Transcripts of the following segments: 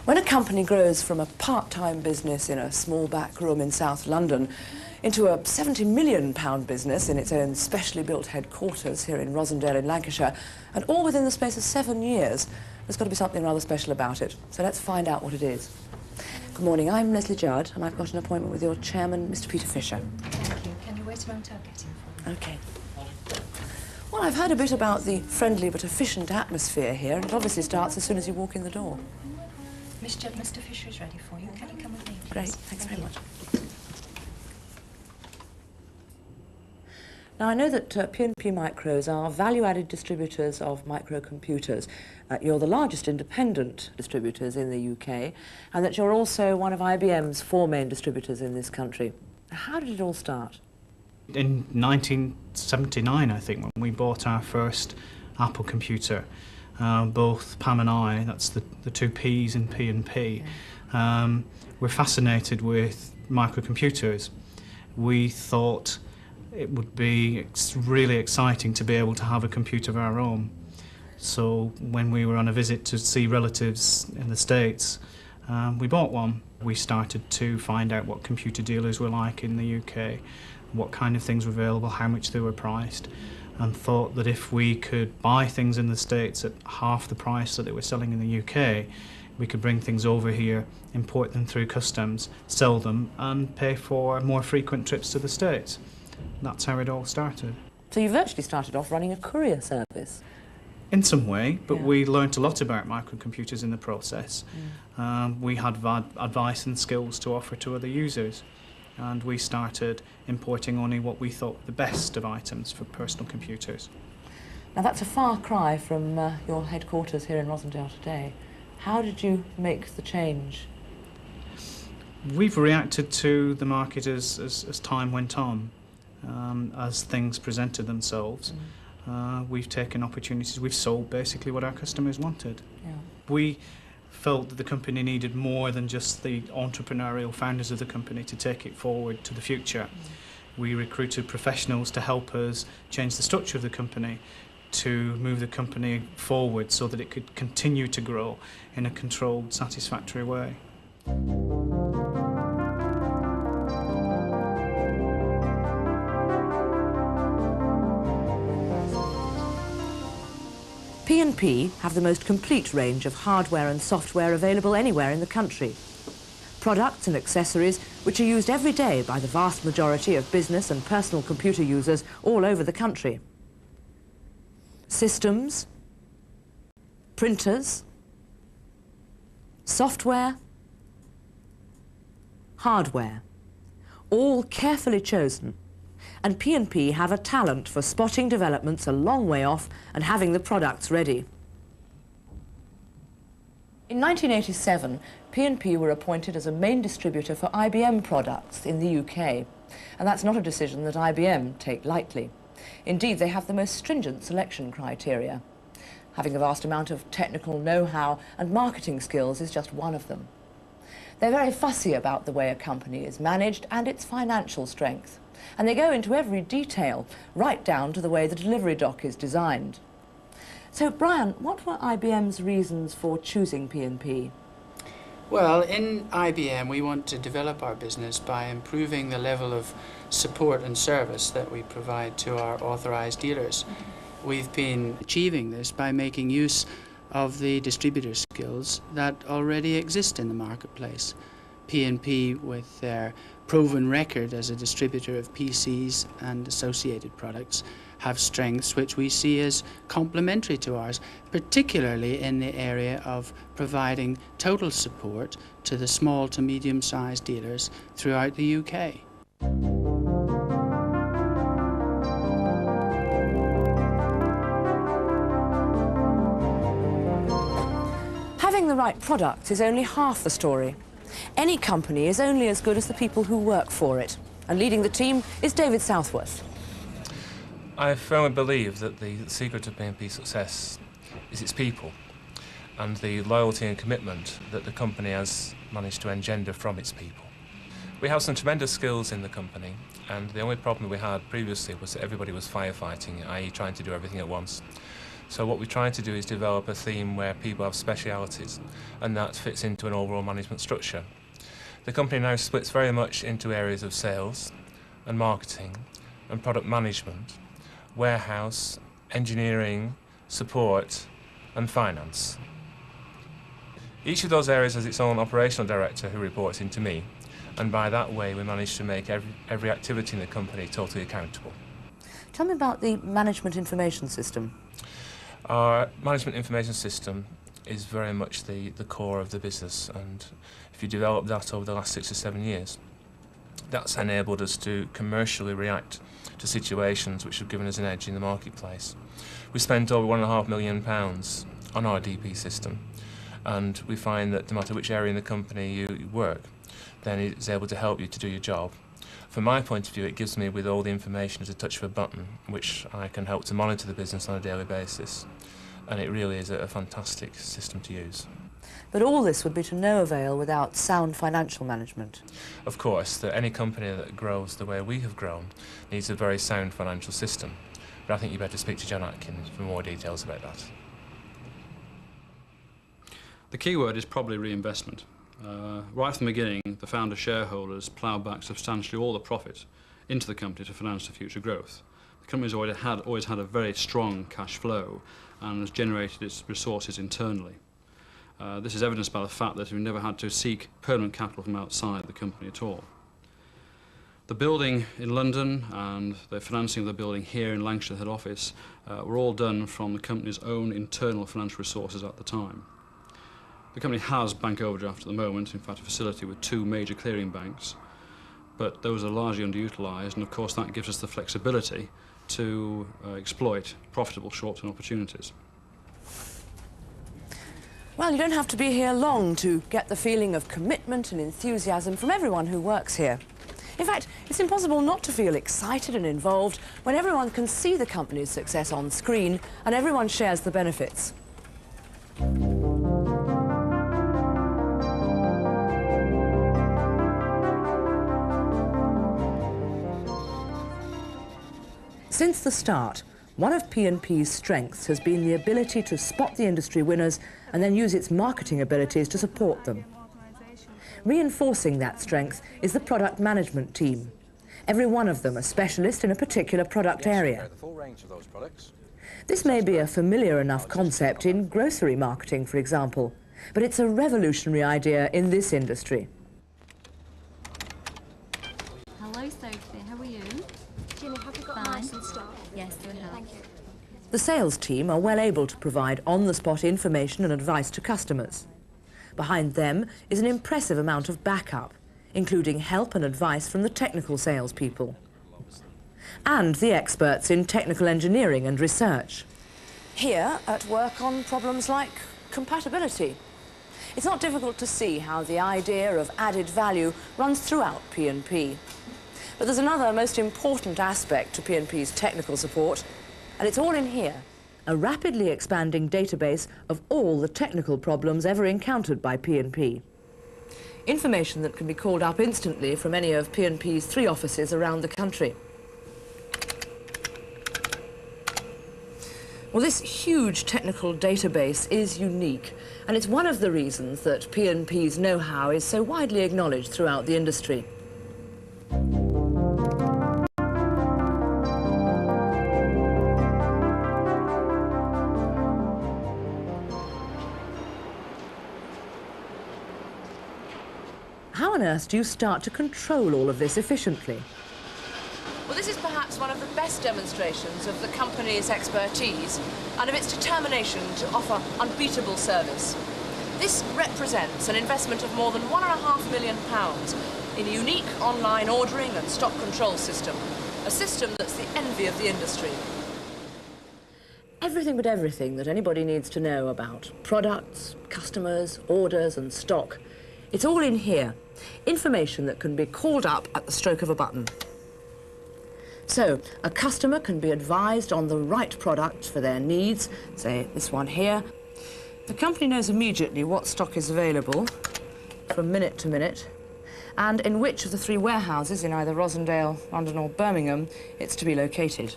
When a company grows from a part-time business in a small back room in South London into a £70 million business in its own specially built headquarters here in Rosendale in Lancashire, and all within the space of 7 years, there's got to be something rather special about it. So let's find out what it is. Good morning, I'm Leslie Judd, and I've got an appointment with your chairman, Mr. Peter Fisher. Thank you. Can you wait a moment? I'll get him for you. OK. Well, I've heard a bit about the friendly but efficient atmosphere here, and it obviously starts as soon as you walk in the door. Miss Judd, Mr. Fisher is ready for you. Can you come with me, please? Great, thanks very much. Now, I know that P&P Micros are value-added distributors of microcomputers. You're the largest independent distributors in the UK, and that you're also one of IBM's 4 main distributors in this country. How did it all start? In 1979, I think, when we bought our first Apple computer, both Pam and I, that's the 2 P's in P&P, were fascinated with microcomputers. We thought it would be really exciting to be able to have a computer of our own. So when we were on a visit to see relatives in the States, we bought one. We started to find out what computer dealers were like in the UK, what kind of things were available, how much they were priced, and thought that if we could buy things in the States at half the price that they were selling in the UK, we could bring things over here, import them through customs, sell them, and pay for more frequent trips to the States. That's how it all started. So you virtually started off running a courier service? In some way, but yeah. We learnt a lot about microcomputers in the process. We had advice and skills to offer to other users, and we started importing only what we thought were the best of items for personal computers. Now that's a far cry from your headquarters here in Rosendale today. How did you make the change? We've reacted to the market as time went on, as things presented themselves. We've taken opportunities, we've sold basically what our customers wanted. Yeah. We felt that the company needed more than just the entrepreneurial founders of the company to take it forward to the future. We recruited professionals to help us change the structure of the company, to move the company forward so that it could continue to grow in a controlled, satisfactory way. P&P have the most complete range of hardware and software available anywhere in the country. Products and accessories which are used every day by the vast majority of business and personal computer users all over the country. Systems, printers, software, hardware, all carefully chosen. And P&P have a talent for spotting developments a long way off and having the products ready. In 1987, P&P were appointed as a main distributor for IBM products in the UK. And that's not a decision that IBM take lightly. Indeed, they have the most stringent selection criteria. Having a vast amount of technical know-how and marketing skills is just one of them. They're very fussy about the way a company is managed and its financial strength. And they go into every detail, right down to the way the delivery dock is designed. So, Brian, what were IBM's reasons for choosing P&P? Well, in IBM, we want to develop our business by improving the level of support and service that we provide to our authorised dealers. We've been achieving this by making use of the distributor skills that already exist in the marketplace. P&P, with their proven record as a distributor of PCs and associated products, have strengths which we see as complementary to ours, particularly in the area of providing total support to the small to medium-sized dealers throughout the UK. Having the right products is only half the story. Any company is only as good as the people who work for it. And leading the team is David Southworth. I firmly believe that the secret of P&P's success is its people and the loyalty and commitment that the company has managed to engender from its people. We have some tremendous skills in the company, and the only problem we had previously was that everybody was firefighting, i.e. trying to do everything at once. So what we try to do is develop a theme where people have specialities, and that fits into an overall management structure. The company now splits very much into areas of sales and marketing and product management, warehouse, engineering, support and finance. Each of those areas has its own operational director who reports into me, and by that way we manage to make every activity in the company totally accountable. Tell me about the management information system. Our management information system is very much the core of the business, and if you develop that over the last 6 or 7 years, that's enabled us to commercially react to situations which have given us an edge in the marketplace. We spent over £1.5 million on our DP system, and we find that no matter which area in the company you work, then it's able to help you to do your job. From my point of view, it gives me with all the information at a touch of a button, which I can help to monitor the business on a daily basis. And it really is a fantastic system to use. But all this would be to no avail without sound financial management. Of course, that any company that grows the way we have grown needs a very sound financial system. But I think you better speak to John Atkins for more details about that. The key word is probably reinvestment. Right from the beginning, the founder shareholders ploughed back substantially all the profit into the company to finance the future growth. The company's always had a very strong cash flow and has generated its resources internally. This is evidenced by the fact that we've never had to seek permanent capital from outside the company at all. The building in London and the financing of the building here in Lancashire head office were all done from the company's own internal financial resources at the time. The company has bank overdraft at the moment, in fact a facility with 2 major clearing banks, but those are largely underutilised, and of course that gives us the flexibility to exploit profitable short-term opportunities. Well, you don't have to be here long to get the feeling of commitment and enthusiasm from everyone who works here. In fact, it's impossible not to feel excited and involved when everyone can see the company's success on screen and everyone shares the benefits. Since the start, one of P&P's strengths has been the ability to spot the industry winners and then use its marketing abilities to support them. Reinforcing that strength is the product management team. Every one of them a specialist in a particular product area. This may be a familiar enough concept in grocery marketing, for example, but it's a revolutionary idea in this industry. Hello, Sophie. How are you? Ginny, have you got mice in stock? Yes, we have. Thank you. The sales team are well able to provide on-the-spot information and advice to customers. Behind them is an impressive amount of backup, including help and advice from the technical salespeople and the experts in technical engineering and research. Here, at work on problems like compatibility. It's not difficult to see how the idea of added value runs throughout P&P. But there's another most important aspect to P&P's technical support, and it's all in here, a rapidly expanding database of all the technical problems ever encountered by P&P. Information that can be called up instantly from any of P&P's 3 offices around the country. Well, this huge technical database is unique, and it's one of the reasons that P&P's know-how is so widely acknowledged throughout the industry. How on earth do you start to control all of this efficiently? Well, this is perhaps one of the best demonstrations of the company's expertise and of its determination to offer unbeatable service. This represents an investment of more than £1.5 million in a unique online ordering and stock control system, a system that's the envy of the industry. Everything but everything that anybody needs to know about products, customers, orders and stock, it's all in here. Information that can be called up at the stroke of a button. So, a customer can be advised on the right product for their needs, say this one here. The company knows immediately what stock is available from minute to minute and in which of the 3 warehouses in either Rosendale, London or Birmingham it's to be located.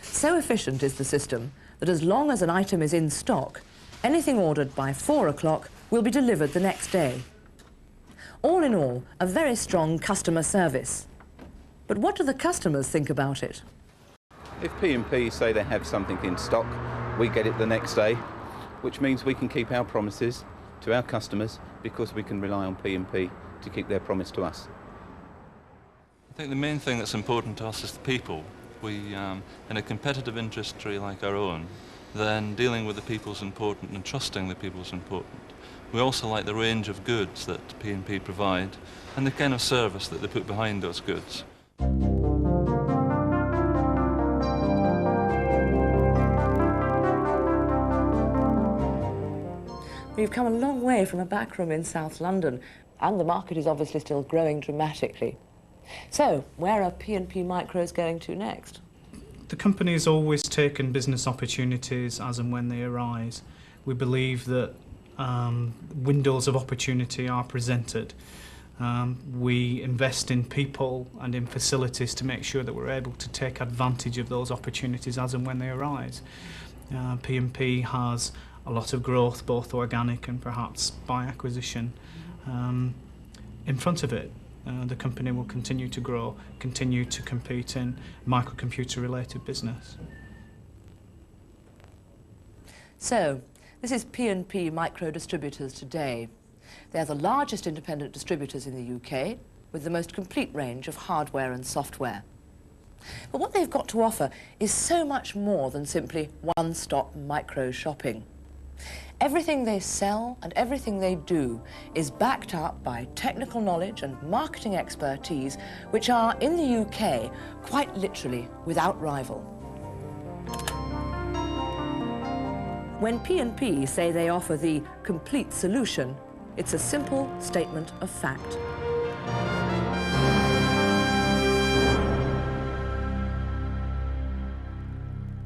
So efficient is the system that as long as an item is in stock, anything ordered by 4 o'clock will be delivered the next day. All in all, a very strong customer service. But what do the customers think about it? If P&P say they have something in stock, we get it the next day, which means we can keep our promises to our customers because we can rely on P&P to keep their promise to us. I think the main thing that's important to us is the people. We, in a competitive industry like our own, then dealing with the people is important and trusting the people is important. We also like the range of goods that P&P provide and the kind of service that they put behind those goods. We've come a long way from a back room in South London, and the market is obviously still growing dramatically. So, where are P&P Micros going to next? The company has always taken business opportunities as and when they arise. We believe that windows of opportunity are presented. We invest in people and in facilities to make sure that we're able to take advantage of those opportunities as and when they arise. P&P has a lot of growth, both organic and perhaps by acquisition, in front of it. The company will continue to grow, continue to compete in microcomputer-related business. So, this is P&P Micro Distributors today. They're the largest independent distributors in the UK, with the most complete range of hardware and software. But what they've got to offer is so much more than simply one-stop micro shopping. Everything they sell and everything they do is backed up by technical knowledge and marketing expertise, which are, in the UK, quite literally without rival. When P&P say they offer the complete solution, it's a simple statement of fact.